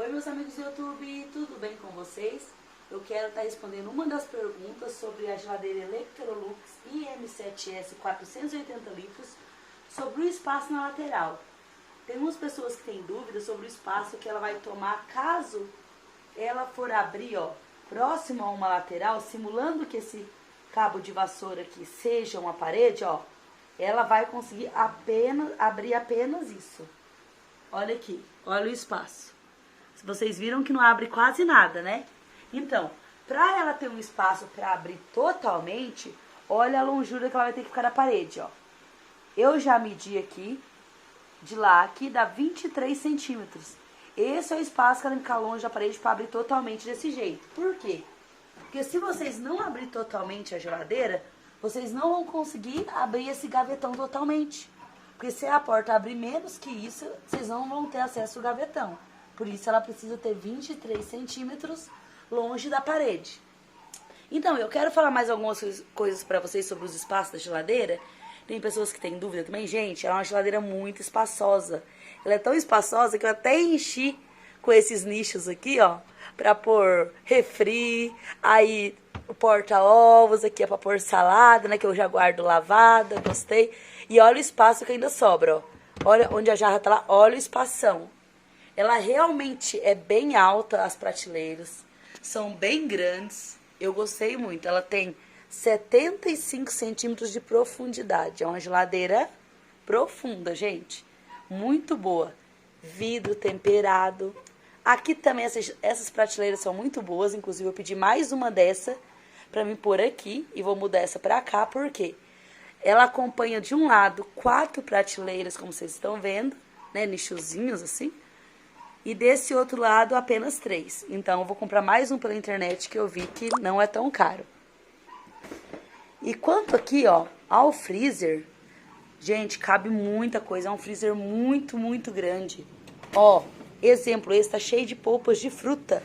Oi, meus amigos do YouTube, tudo bem com vocês? Eu quero estar respondendo uma das perguntas sobre a geladeira Electrolux IM7S 480 litros, sobre o espaço na lateral. Tem umas pessoas que têm dúvidas sobre o espaço que ela vai tomar caso ela for abrir, ó, próximo a uma lateral, simulando que esse cabo de vassoura aqui seja uma parede, ó, ela vai conseguir abrir apenas isso. Olha aqui, olha o espaço. Vocês viram que não abre quase nada, né? Então, para ela ter um espaço para abrir totalmente, olha a longura que ela vai ter que ficar na parede, ó. Eu já medi aqui, de lá, aqui dá 23 centímetros. Esse é o espaço que ela ficar longe da parede para abrir totalmente desse jeito. Por quê? Porque se vocês não abrir totalmente a geladeira, vocês não vão conseguir abrir esse gavetão totalmente. Porque se a porta abrir menos que isso, vocês não vão ter acesso ao gavetão. Por isso ela precisa ter 23 centímetros longe da parede. Então, eu quero falar mais algumas coisas para vocês sobre os espaços da geladeira. Tem pessoas que têm dúvida também. Gente, ela é uma geladeira muito espaçosa. Ela é tão espaçosa que eu até enchi com esses nichos aqui, ó, para pôr refri, aí o porta-ovos aqui é para pôr salada, né, que eu já guardo lavada, gostei. E olha o espaço que ainda sobra, ó. Olha onde a jarra tá lá, olha o espação. Ela realmente é bem alta, as prateleiras são bem grandes, eu gostei muito. Ela tem 75 centímetros de profundidade, é uma geladeira profunda, gente, muito boa. Vidro temperado. Aqui também essas prateleiras são muito boas, inclusive eu pedi mais uma dessa para me pôr aqui e vou mudar essa para cá, porque ela acompanha de um lado 4 prateleiras, como vocês estão vendo, né, nichozinhos assim. E desse outro lado, apenas 3. Então, eu vou comprar mais um pela internet, que eu vi que não é tão caro. E quanto aqui, ó, ao freezer, gente, cabe muita coisa. É um freezer muito, muito grande. Ó, exemplo, esse tá cheio de polpas de fruta.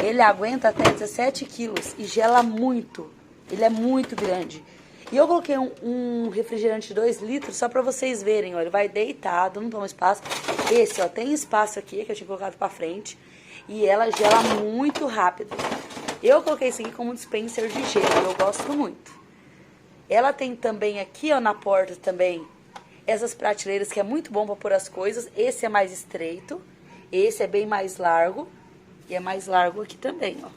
Ele aguenta até 17 quilos e gela muito. Ele é muito grande. E eu coloquei um refrigerante de 2 litros só pra vocês verem, ó. Ele vai deitado, não toma espaço. Esse, ó, tem espaço aqui que eu tinha colocado pra frente. E ela gela muito rápido. Eu coloquei isso aqui como um dispenser de gelo, eu gosto muito. Ela tem também aqui, ó, na porta também, essas prateleiras que é muito bom pra pôr as coisas. Esse é mais estreito, esse é bem mais largo. E é mais largo aqui também, ó.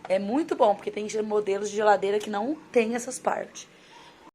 É muito bom, porque tem modelos de geladeira que não tem essas partes.